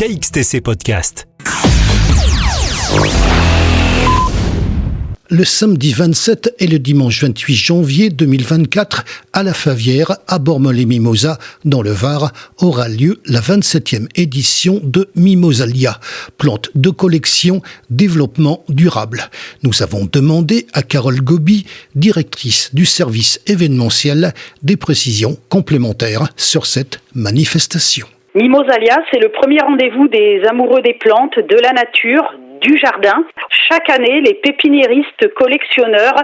KXTC Podcast. Le samedi 27 et le dimanche 28 janvier 2024, à la Favière, à Bormes-les-Mimosas, dans le Var, aura lieu la 27e édition de Mimosalia, plante de collection développement durable. Nous avons demandé à Carole Gobi, directrice du service événementiel, des précisions complémentaires sur cette manifestation. Mimosalia, c'est le premier rendez-vous des amoureux des plantes, de la nature, du jardin. Chaque année, les pépiniéristes collectionneurs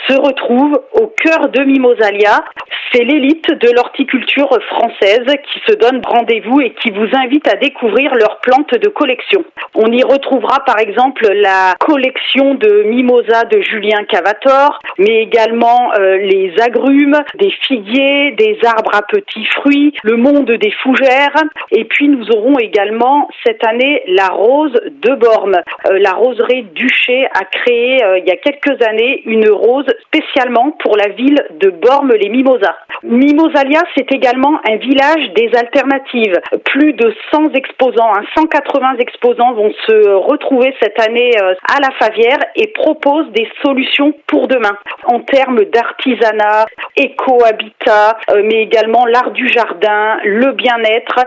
se retrouvent au cœur de Mimosalia. C'est l'élite de l'horticulture française qui se donne rendez-vous et qui vous invite à découvrir leurs plantes de collection. On y retrouvera par exemple la collection de mimosas de Julien Cavator, mais également les agrumes, des figuiers, des arbres à petits fruits, le monde des fougères. Et puis nous aurons également cette année la rose de Bormes. La roserie Duché a créé il y a quelques années une rose spécialement pour la ville de Bormes-les-Mimosas. Mimosalia, c'est également un village des alternatives. Plus de 100 exposants, 180 exposants vont se retrouver cette année à la Favière et proposent des solutions pour demain en termes d'artisanat, éco-habitat, mais également l'art du jardin, le bien-être.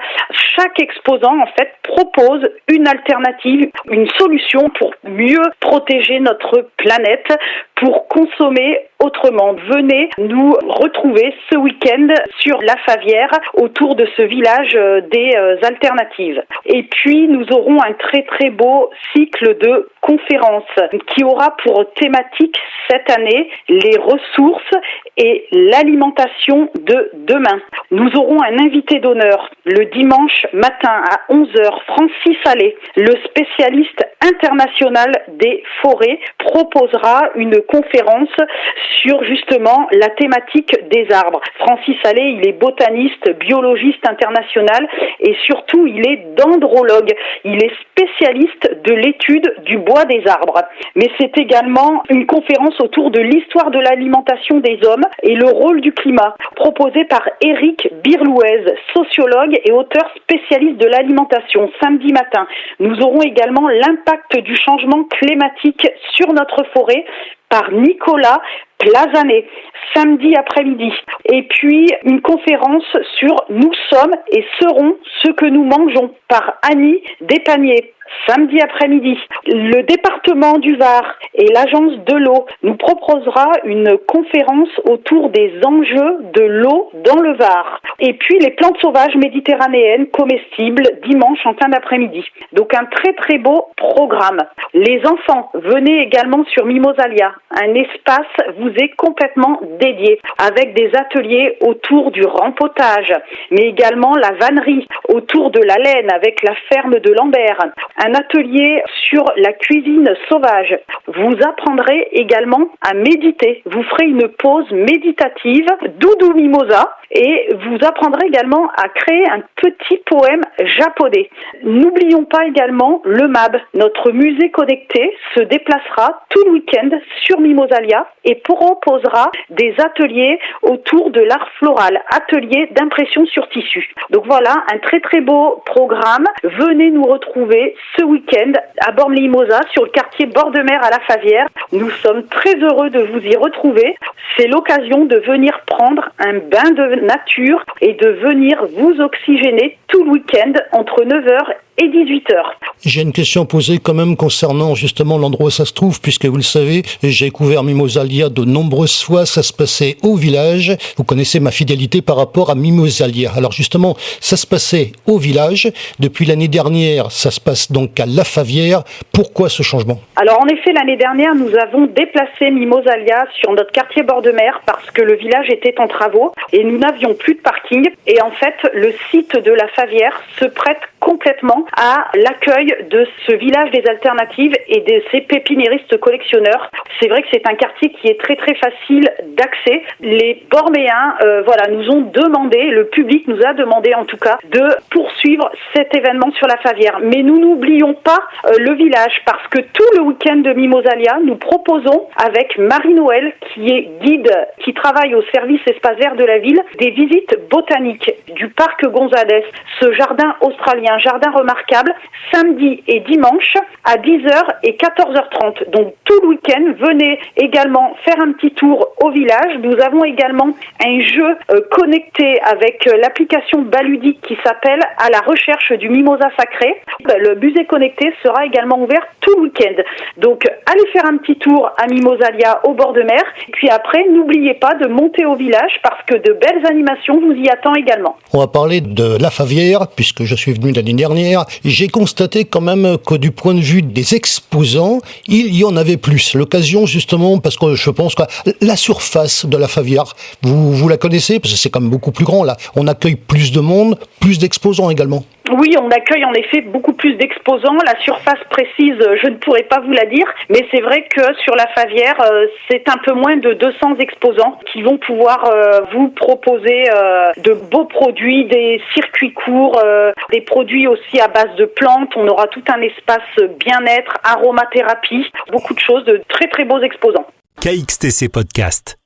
Chaque exposant en fait propose une alternative, une solution pour mieux protéger notre planète, pour consommer autrement. Venez nous retrouver ce week-end sur la Favière autour de ce village des alternatives. Et puis nous aurons un très très beau cycle de conférences qui aura pour thématique cette année les ressources et l'alimentation de demain. Nous aurons un invité d'honneur le dimanche matin à 11h, Francis Allais, le spécialiste international des forêts, proposera une conférence sur justement la thématique des arbres. Francis Allais, il est botaniste, biologiste international et surtout il est dendrologue. Il est spécialiste de l'étude du bois des arbres. Mais c'est également une conférence autour de l'histoire de l'alimentation des hommes et le rôle du climat, proposée par Éric Birlouez, sociologue et auteur spécialiste de l'alimentation, samedi matin. Nous aurons également l'impact du changement climatique sur notre forêt par Nicolas Plazanet, samedi après-midi. Et puis, une conférence sur « Nous sommes et serons ce que nous mangeons » par Annie Despaniers, samedi après-midi. Le département du Var et l'agence de l'eau nous proposera une conférence autour des enjeux de l'eau dans le Var. Et puis, les plantes sauvages méditerranéennes comestibles dimanche en fin d'après-midi. Donc, un très très beau programme. Les enfants, venez également sur Mimosalia. Un espace vous est complètement dédié avec des ateliers autour du rempotage, mais également la vannerie, autour de la laine avec la ferme de Lambert. Un atelier sur la cuisine sauvage. Vous apprendrez également à méditer. Vous ferez une pause méditative, doudou mimosa, et vous apprendrez également à créer un petit poème japonais. N'oublions pas également le MAB. Notre musée connecté se déplacera tout le week-end sur Mimosalia et proposera des ateliers autour de l'art floral, ateliers d'impression sur tissu. Donc voilà, un très très beau programme. Venez nous retrouver ce week-end à Bormes-les-Mimosas sur le quartier bord de mer à la Favière. Nous sommes très heureux de vous y retrouver. C'est l'occasion de venir prendre un bain de nature et de venir vous oxygéner tout le week-end entre 9h et 18h. J'ai une question à poser quand même concernant justement l'endroit où ça se trouve, puisque vous le savez, j'ai couvert Mimosalia de nombreuses fois, ça se passait au village. Vous connaissez ma fidélité par rapport à Mimosalia. Alors justement, ça se passait au village. Depuis l'année dernière, ça se passe donc à La Favière. Pourquoi ce changement ? Alors en effet, l'année dernière, nous avons déplacé Mimosalia sur notre quartier bord de mer parce que le village était en travaux et nous n'avions plus de parking. Et en fait, le site de La Favière se prête complètement à l'accueil de ce village des alternatives et de ces pépiniéristes collectionneurs. C'est vrai que c'est un quartier qui est très très facile d'accès. Les Borméens nous ont demandé, le public nous a demandé en tout cas, de poursuivre cet événement sur la Favière. Mais nous n'oublions pas le village parce que tout le week-end de Mimosalia, nous proposons avec Marie-Noël, qui est guide, qui travaille au service espace vert de la ville, des visites botaniques du parc Gonzalez, ce jardin australien, jardin remarquable samedi et dimanche à 10h et 14h30. Donc tout le week-end, venez également faire un petit tour au village. Nous avons également un jeu connecté avec l'application Baludique qui s'appelle À la recherche du mimosa sacré. Le musée connecté sera également ouvert tout le week-end. Donc allez faire un petit tour à Mimosalia au bord de mer. Puis après, n'oubliez pas de monter au village parce que de belles animations vous y attendent également. On va parler de la Favière, puisque je suis venu l'année dernière. J'ai constaté quand même que du point de vue des exposants, il y en avait plus. L'occasion justement, parce que je pense que la surface de la Favière, vous la connaissez, parce que c'est quand même beaucoup plus grand là. On accueille plus de monde, plus d'exposants également. Oui, on accueille en effet beaucoup plus d'exposants. La surface précise, je ne pourrais pas vous la dire, mais c'est vrai que sur la Favière, c'est un peu moins de 200 exposants qui vont pouvoir vous proposer de beaux produits, des circuits courts, des produits aussi à base de plantes. On aura tout un espace bien-être, aromathérapie, beaucoup de choses, de très très beaux exposants. KXTC Podcast.